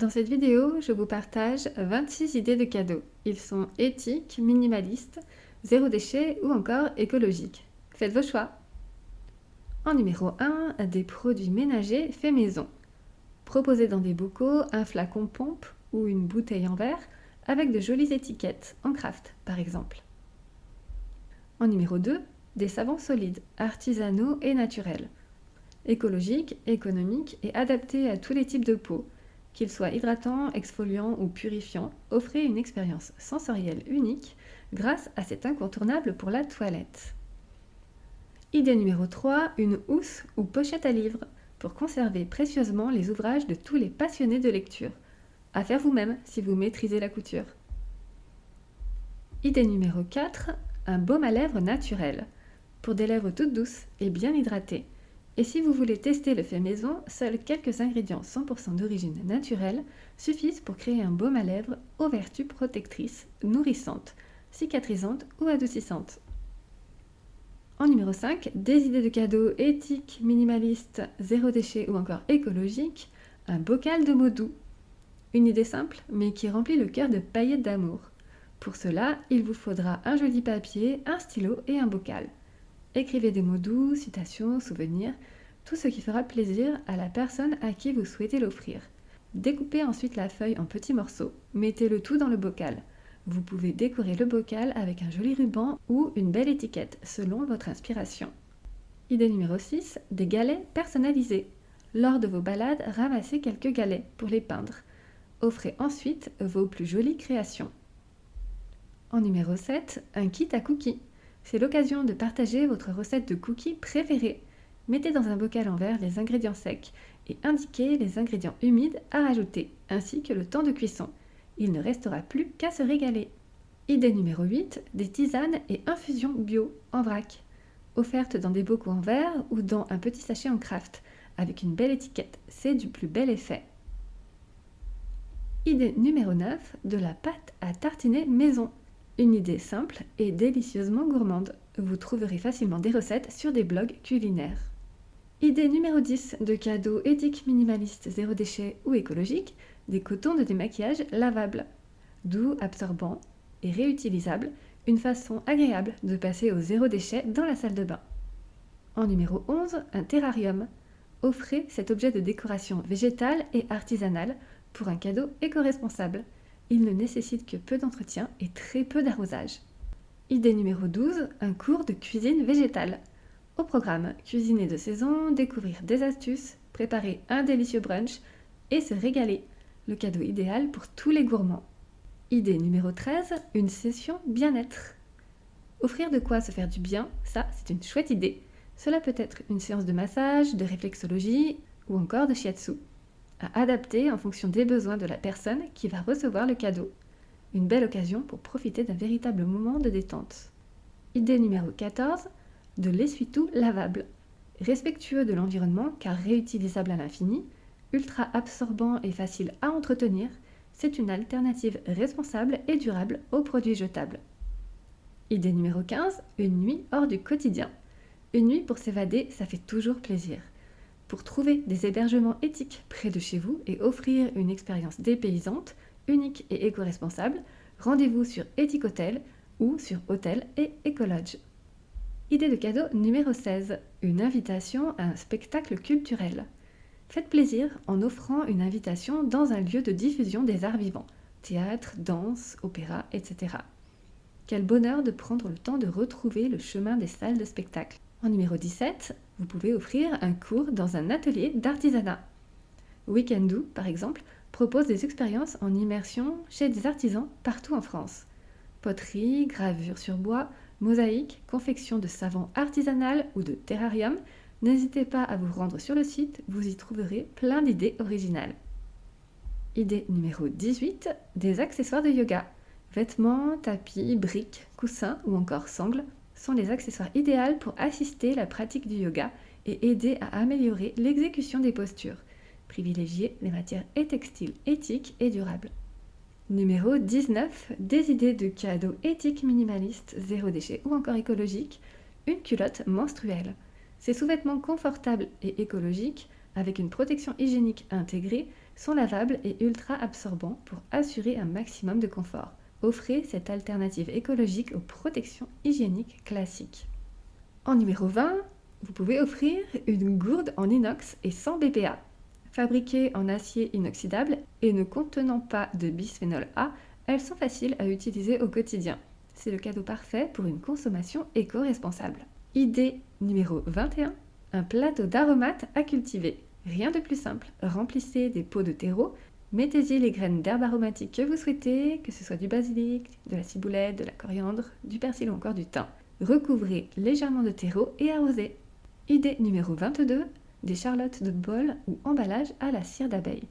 Dans cette vidéo, je vous partage 26 idées de cadeaux. Ils sont éthiques, minimalistes, zéro déchet ou encore écologiques. Faites vos choix. En numéro 1, des produits ménagers faits maison. Proposez dans des bocaux un flacon pompe ou une bouteille en verre avec de jolies étiquettes en craft par exemple. En numéro 2, des savons solides, artisanaux et naturels. Écologiques, économiques et adaptés à tous les types de peau. Qu'ils soient hydratants, exfoliants ou purifiants, offrez une expérience sensorielle unique grâce à cet incontournable pour la toilette. Idée numéro 3, une housse ou pochette à livres pour conserver précieusement les ouvrages de tous les passionnés de lecture. À faire vous-même si vous maîtrisez la couture. Idée numéro 4, un baume à lèvres naturel pour des lèvres toutes douces et bien hydratées. Et si vous voulez tester le fait maison, seuls quelques ingrédients 100% d'origine naturelle suffisent pour créer un baume à lèvres aux vertus protectrices, nourrissantes, cicatrisantes ou adoucissantes. En numéro 5, des idées de cadeaux éthiques, minimalistes, zéro déchet ou encore écologiques, un bocal de mots doux. Une idée simple, mais qui remplit le cœur de paillettes d'amour. Pour cela, il vous faudra un joli papier, un stylo et un bocal. Écrivez des mots doux, citations, souvenirs, tout ce qui fera plaisir à la personne à qui vous souhaitez l'offrir. Découpez ensuite la feuille en petits morceaux, mettez le tout dans le bocal. Vous pouvez décorer le bocal avec un joli ruban ou une belle étiquette, selon votre inspiration. Idée numéro 6, des galets personnalisés. Lors de vos balades, ramassez quelques galets pour les peindre. Offrez ensuite vos plus jolies créations. En numéro 7, un kit à cookies. C'est l'occasion de partager votre recette de cookies préférée. Mettez dans un bocal en verre les ingrédients secs et indiquez les ingrédients humides à rajouter, ainsi que le temps de cuisson. Il ne restera plus qu'à se régaler. Idée numéro 8, des tisanes et infusions bio en vrac. Offertes dans des bocaux en verre ou dans un petit sachet en craft, avec une belle étiquette, c'est du plus bel effet. Idée numéro 9, de la pâte à tartiner maison. Une idée simple et délicieusement gourmande. Vous trouverez facilement des recettes sur des blogs culinaires. Idée numéro 10 de cadeaux éthiques, minimalistes, zéro déchet ou écologiques, des cotons de démaquillage lavables. Doux, absorbants et réutilisables, une façon agréable de passer au zéro déchet dans la salle de bain. En numéro 11, un terrarium. Offrez cet objet de décoration végétale et artisanale pour un cadeau éco-responsable. Il ne nécessite que peu d'entretien et très peu d'arrosage. Idée numéro 12, un cours de cuisine végétale. Au programme, cuisiner de saison, découvrir des astuces, préparer un délicieux brunch et se régaler. Le cadeau idéal pour tous les gourmands. Idée numéro 13, une session bien-être. Offrir de quoi se faire du bien, ça c'est une chouette idée. Cela peut être une séance de massage, de réflexologie ou encore de shiatsu. À adapter en fonction des besoins de la personne qui va recevoir le cadeau. Une belle occasion pour profiter d'un véritable moment de détente. Idée numéro 14, de l'essuie-tout lavable. Respectueux de l'environnement car réutilisable à l'infini, ultra absorbant et facile à entretenir, c'est une alternative responsable et durable aux produits jetables. Idée numéro 15, une nuit hors du quotidien. Une nuit pour s'évader, ça fait toujours plaisir. Pour trouver des hébergements éthiques près de chez vous et offrir une expérience dépaysante, unique et éco-responsable, rendez-vous sur Ethic Hotel ou sur Hotel et Ecolodge. Idée de cadeau numéro 16, une invitation à un spectacle culturel. Faites plaisir en offrant une invitation dans un lieu de diffusion des arts vivants, théâtre, danse, opéra, etc. Quel bonheur de prendre le temps de retrouver le chemin des salles de spectacle. En numéro 17, vous pouvez offrir un cours dans un atelier d'artisanat. Weekendoo, par exemple, propose des expériences en immersion chez des artisans partout en France. Poterie, gravure sur bois, mosaïque, confection de savons artisanal ou de terrarium, n'hésitez pas à vous rendre sur le site, vous y trouverez plein d'idées originales. Idée numéro 18, des accessoires de yoga. Vêtements, tapis, briques, coussins ou encore sangles sont les accessoires idéaux pour assister la pratique du yoga et aider à améliorer l'exécution des postures. Privilégiez les matières et textiles éthiques et durables. Numéro 19, des idées de cadeaux éthiques minimalistes, zéro déchet ou encore écologiques, une culotte menstruelle. Ces sous-vêtements confortables et écologiques avec une protection hygiénique intégrée, sont lavables et ultra absorbants pour assurer un maximum de confort. Offrez cette alternative écologique aux protections hygiéniques classiques. En numéro 20, vous pouvez offrir une gourde en inox et sans BPA. Fabriquées en acier inoxydable et ne contenant pas de bisphénol A, elles sont faciles à utiliser au quotidien. C'est le cadeau parfait pour une consommation éco-responsable. Idée numéro 21, un plateau d'aromates à cultiver. Rien de plus simple, remplissez des pots de terreau, mettez-y les graines d'herbes aromatiques que vous souhaitez, que ce soit du basilic, de la ciboulette, de la coriandre, du persil ou encore du thym. Recouvrez légèrement de terreau et arrosez. Idée numéro 22, des charlottes de bol ou emballage à la cire d'abeille.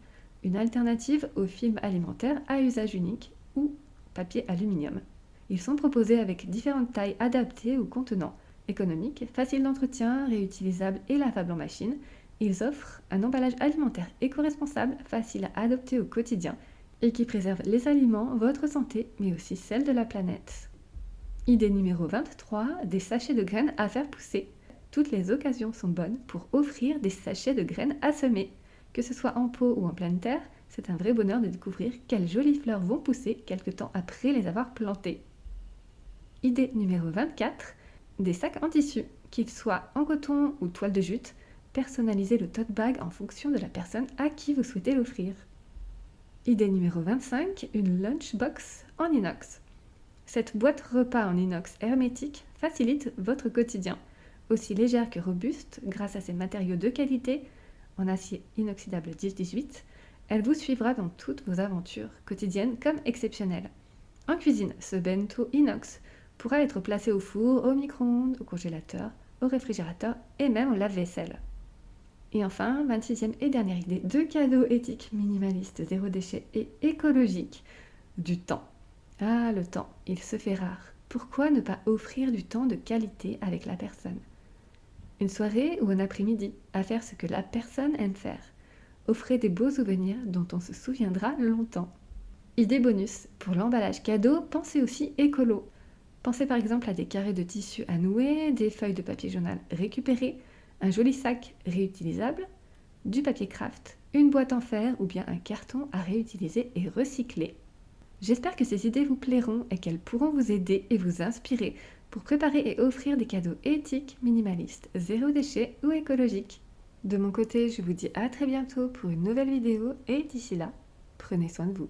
Une alternative aux films alimentaires à usage unique ou papier aluminium. Ils sont proposés avec différentes tailles adaptées aux contenants. Économiques, faciles d'entretien, réutilisables et lavables en machine, ils offrent un emballage alimentaire éco-responsable, facile à adopter au quotidien et qui préserve les aliments, votre santé, mais aussi celle de la planète. Idée numéro 23, des sachets de graines à faire pousser. Toutes les occasions sont bonnes pour offrir des sachets de graines à semer. Que ce soit en pot ou en pleine terre, c'est un vrai bonheur de découvrir quelles jolies fleurs vont pousser quelque temps après les avoir plantées. Idée numéro 24, des sacs en tissu, qu'ils soient en coton ou toile de jute. Personnalisez le tote bag en fonction de la personne à qui vous souhaitez l'offrir. Idée numéro 25, une lunchbox en inox. Cette boîte repas en inox hermétique facilite votre quotidien. Aussi légère que robuste, grâce à ses matériaux de qualité, en acier inoxydable 10-18, elle vous suivra dans toutes vos aventures, quotidiennes comme exceptionnelles. En cuisine, ce bento inox pourra être placé au four, au micro-ondes, au congélateur, au réfrigérateur et même au lave-vaisselle. Et enfin, 26e et dernière idée, 2 cadeaux éthiques, minimalistes, zéro déchet et écologiques. Du temps. Ah, le temps, il se fait rare. Pourquoi ne pas offrir du temps de qualité avec la personne ? Une soirée ou un après-midi, à faire ce que la personne aime faire. Offrez des beaux souvenirs dont on se souviendra longtemps. Idée bonus, pour l'emballage cadeau, pensez aussi écolo. Pensez par exemple à des carrés de tissu à nouer, des feuilles de papier journal récupérées, un joli sac réutilisable, du papier craft, une boîte en fer ou bien un carton à réutiliser et recycler. J'espère que ces idées vous plairont et qu'elles pourront vous aider et vous inspirer pour préparer et offrir des cadeaux éthiques, minimalistes, zéro déchet ou écologiques. De mon côté, je vous dis à très bientôt pour une nouvelle vidéo et d'ici là, prenez soin de vous.